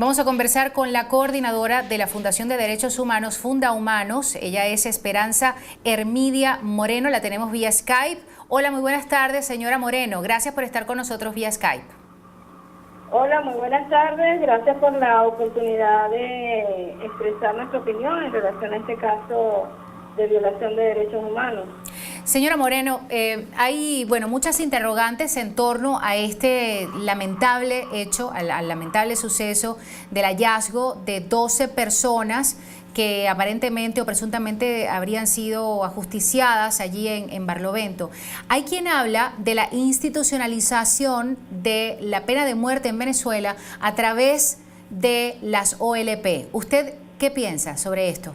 Vamos a conversar con la coordinadora de la Fundación de Derechos Humanos, Funda Humanos. Ella es Esperanza Hermidia Moreno, la tenemos vía Skype. Hola, muy buenas tardes, señora Moreno. Gracias por estar con nosotros vía Skype. Hola, muy buenas tardes. Gracias por la oportunidad de expresar nuestra opinión en relación a este caso de violación de derechos humanos. Señora Moreno, hay muchas interrogantes en torno a este lamentable hecho, al lamentable suceso del hallazgo de 12 personas que aparentemente o presuntamente habrían sido ajusticiadas allí en Barlovento. Hay quien habla de la institucionalización de la pena de muerte en Venezuela a través de las OLP. ¿Usted qué piensa sobre esto?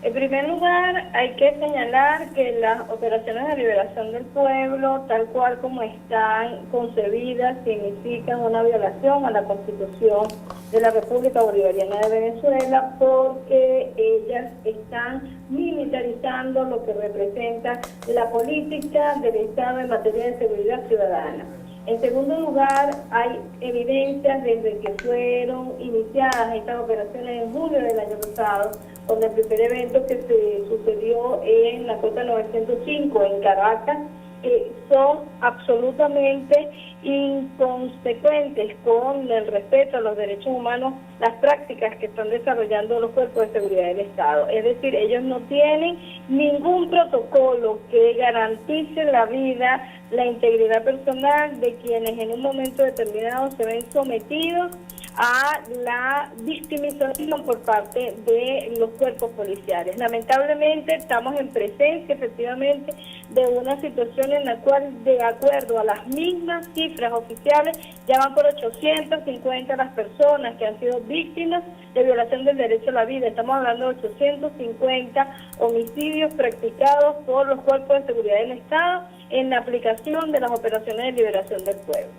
En primer lugar, hay que señalar que las operaciones de liberación del pueblo, tal cual como están concebidas, significan una violación a la Constitución de la República Bolivariana de Venezuela, porque ellas están militarizando lo que representa la política del Estado en materia de seguridad ciudadana. En segundo lugar, hay evidencias desde que fueron iniciadas estas operaciones en julio del año pasado, con el primer evento que se sucedió en la Cota 905 en Caracas, que son absolutamente inconsecuentes con el respeto a los derechos humanos, las prácticas que están desarrollando los cuerpos de seguridad del Estado. Es decir, ellos no tienen ningún protocolo que garantice la vida, la integridad personal de quienes en un momento determinado se ven sometidos a la victimización por parte de los cuerpos policiales. Lamentablemente estamos en presencia efectivamente de una situación en la cual, de acuerdo a las mismas cifras oficiales, ya van por 850 las personas que han sido víctimas de violación del derecho a la vida. Estamos hablando de 850 homicidios practicados por los cuerpos de seguridad del Estado en la aplicación de las operaciones de liberación del pueblo.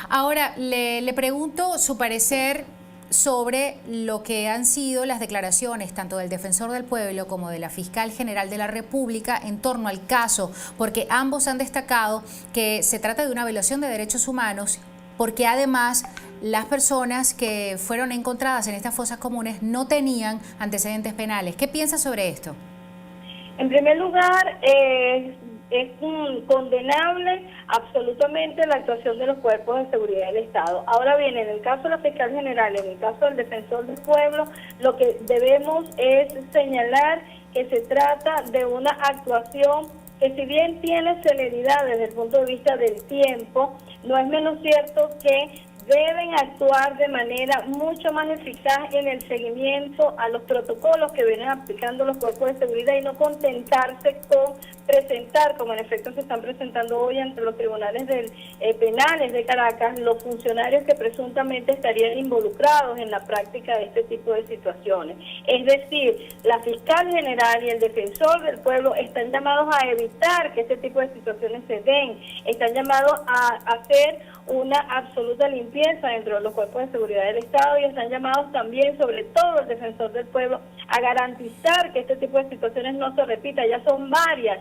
Ahora, le pregunto su parecer sobre lo que han sido las declaraciones tanto del Defensor del Pueblo como de la Fiscal General de la República en torno al caso, porque ambos han destacado que se trata de una violación de derechos humanos, porque además las personas que fueron encontradas en estas fosas comunes no tenían antecedentes penales. ¿Qué piensa sobre esto? En primer lugar, es condenable absolutamente la actuación de los cuerpos de seguridad del Estado. Ahora bien, en el caso de la Fiscal General, en el caso del Defensor del Pueblo, lo que debemos es señalar que se trata de una actuación que, si bien tiene celeridad desde el punto de vista del tiempo, no es menos cierto que deben actuar de manera mucho más eficaz en el seguimiento a los protocolos que vienen aplicando los cuerpos de seguridad y no contentarse con presentar, como en efecto se están presentando hoy ante los tribunales penales de Caracas, los funcionarios que presuntamente estarían involucrados en la práctica de este tipo de situaciones. Es decir, la Fiscal General y el Defensor del Pueblo están llamados a evitar que este tipo de situaciones se den, están llamados a hacer una absoluta limpieza dentro de los cuerpos de seguridad del Estado y están llamados también, sobre todo el Defensor del Pueblo, a garantizar que este tipo de situaciones no se repita. Ya son varias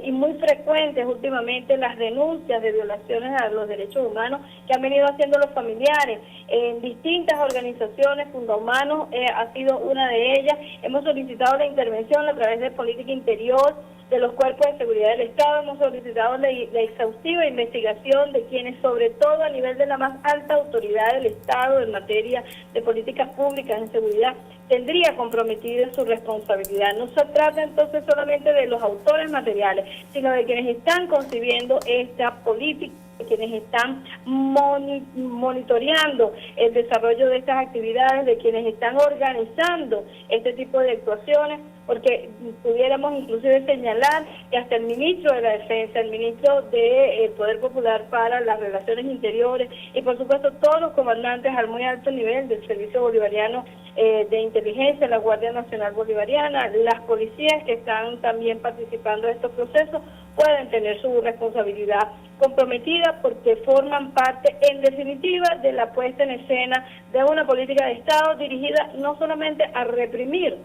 y muy frecuentes últimamente las denuncias de violaciones a los derechos humanos que han venido haciendo los familiares en distintas organizaciones. Funda Humanos ha sido una de ellas. Hemos solicitado la intervención a través de política interior de los cuerpos de seguridad del Estado, hemos solicitado la exhaustiva investigación de quienes, sobre todo a nivel de la más alta autoridad del Estado en materia de políticas públicas en seguridad, tendría comprometida su responsabilidad. No se trata entonces solamente de los autores materiales, sino de quienes están concibiendo esta política, de quienes están monitoreando el desarrollo de estas actividades, de quienes están organizando este tipo de actuaciones, porque pudiéramos inclusive señalar que hasta el ministro de la Defensa, el ministro del Poder Popular para las Relaciones Interiores y por supuesto todos los comandantes al muy alto nivel del Servicio Bolivariano de Inteligencia, la Guardia Nacional Bolivariana, las policías que están también participando de estos procesos, pueden tener su responsabilidad comprometida porque forman parte, en definitiva, de la puesta en escena de una política de Estado dirigida no solamente a reprimir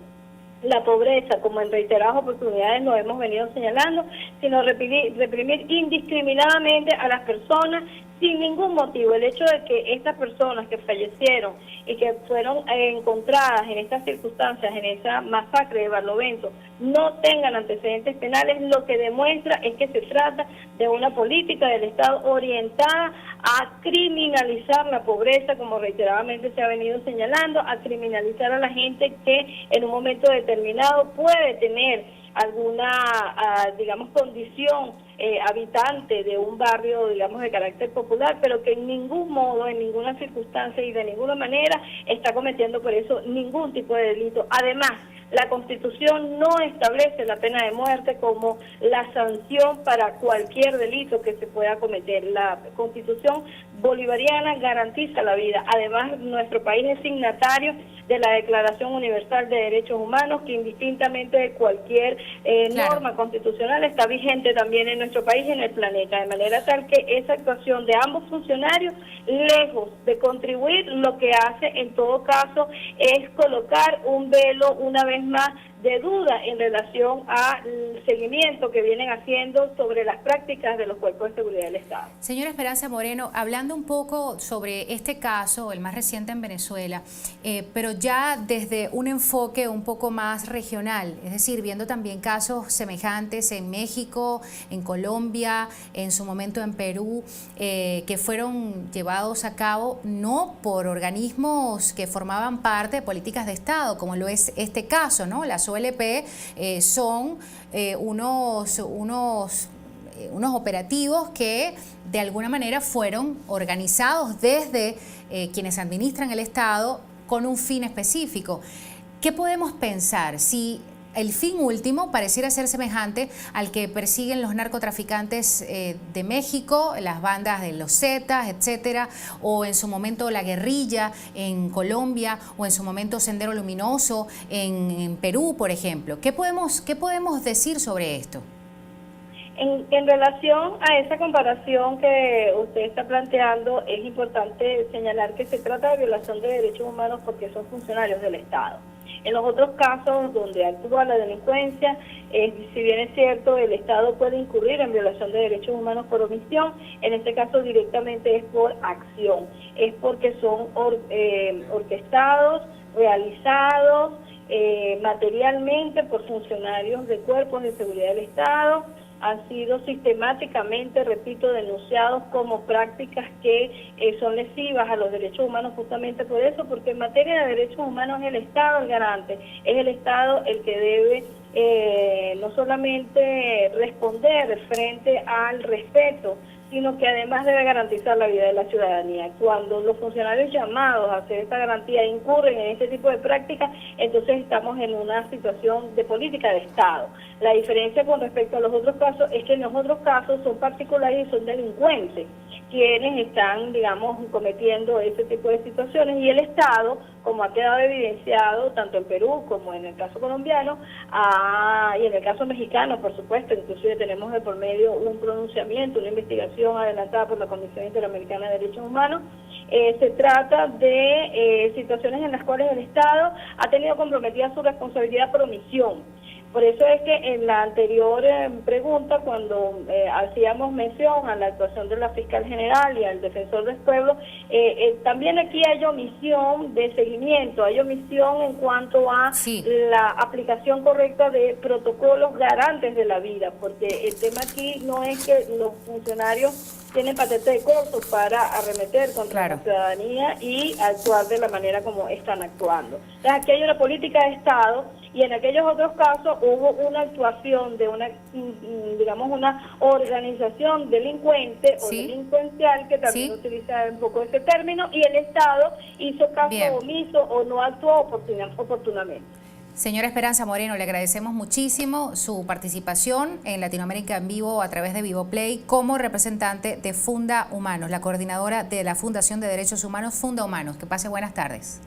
la pobreza, como en reiteradas oportunidades lo hemos venido señalando, sino reprimir indiscriminadamente a las personas sin ningún motivo. El hecho de que estas personas que fallecieron y que fueron encontradas en estas circunstancias, en esa masacre de Barlovento, no tengan antecedentes penales, lo que demuestra es que se trata de una política del Estado orientada a criminalizar la pobreza, como reiteradamente se ha venido señalando, a criminalizar a la gente que en un momento determinado puede tener alguna, digamos, condición habitante de un barrio, digamos, de carácter popular, pero que en ningún modo, en ninguna circunstancia y de ninguna manera está cometiendo por eso ningún tipo de delito. Además, la Constitución no establece la pena de muerte como la sanción para cualquier delito que se pueda cometer. La Constitución bolivariana garantiza la vida. Además, nuestro país es signatario de la Declaración Universal de Derechos Humanos, que indistintamente de cualquier norma constitucional está vigente también en nuestro país y en el planeta, de manera tal que esa actuación de ambos funcionarios, lejos de contribuir, lo que hace en todo caso es colocar un velo una vez más de duda en relación al seguimiento que vienen haciendo sobre las prácticas de los cuerpos de seguridad del Estado. Señora Esperanza Moreno, hablando un poco sobre este caso, el más reciente en Venezuela, pero ya desde un enfoque un poco más regional, es decir, viendo también casos semejantes en México, en Colombia, en su momento en Perú, que fueron llevados a cabo no por organismos que formaban parte de políticas de Estado, como lo es este caso, ¿no? Las OLP son unos operativos que de alguna manera fueron organizados desde quienes administran el Estado con un fin específico. ¿Qué podemos pensar si el fin último pareciera ser semejante al que persiguen los narcotraficantes de México, las bandas de los Zetas, etcétera, o en su momento la guerrilla en Colombia, o en su momento Sendero Luminoso en Perú, por ejemplo? ¿Qué podemos decir sobre esto? En relación a esa comparación que usted está planteando, es importante señalar que se trata de violación de derechos humanos porque son funcionarios del Estado. En los otros casos donde actúa la delincuencia, si bien es cierto, el Estado puede incurrir en violación de derechos humanos por omisión, en este caso directamente es por acción, es porque son orquestados, realizados materialmente por funcionarios de cuerpos de seguridad del Estado, han sido sistemáticamente, repito, denunciados como prácticas que son lesivas a los derechos humanos, justamente por eso, porque en materia de derechos humanos es el Estado el garante, es el Estado el que debe no solamente responder frente al respeto, sino que además debe garantizar la vida de la ciudadanía. Cuando los funcionarios llamados a hacer esta garantía incurren en este tipo de prácticas, entonces estamos en una situación de política de Estado. La diferencia con respecto a los otros casos es que en los otros casos son particulares y son delincuentes quienes están, digamos, cometiendo ese tipo de situaciones, y el Estado, como ha quedado evidenciado tanto en Perú como en el caso colombiano, y en el caso mexicano, por supuesto, inclusive tenemos de por medio un pronunciamiento, una investigación adelantada por la Comisión Interamericana de Derechos Humanos. Se trata de situaciones en las cuales el Estado ha tenido comprometida su responsabilidad por omisión. Por eso es que en la anterior pregunta, cuando hacíamos mención a la actuación de la fiscal general y al defensor del pueblo, también aquí hay omisión de seguimiento, hay omisión en cuanto a la aplicación correcta de protocolos garantes de la vida, porque el tema aquí no es que los funcionarios tienen patente de corto para arremeter contra la ciudadanía y actuar de la manera como están actuando. Entonces aquí hay una política de Estado, y en aquellos otros casos hubo una actuación de una, digamos, una organización delincuente o delincuencial, que también utiliza un poco ese término, y el Estado hizo caso omiso o no actuó oportunamente. Señora Esperanza Moreno, le agradecemos muchísimo su participación en Latinoamérica en Vivo a través de Vivoplay como representante de Funda Humanos, la coordinadora de la Fundación de Derechos Humanos Funda Humanos. Que pase buenas tardes.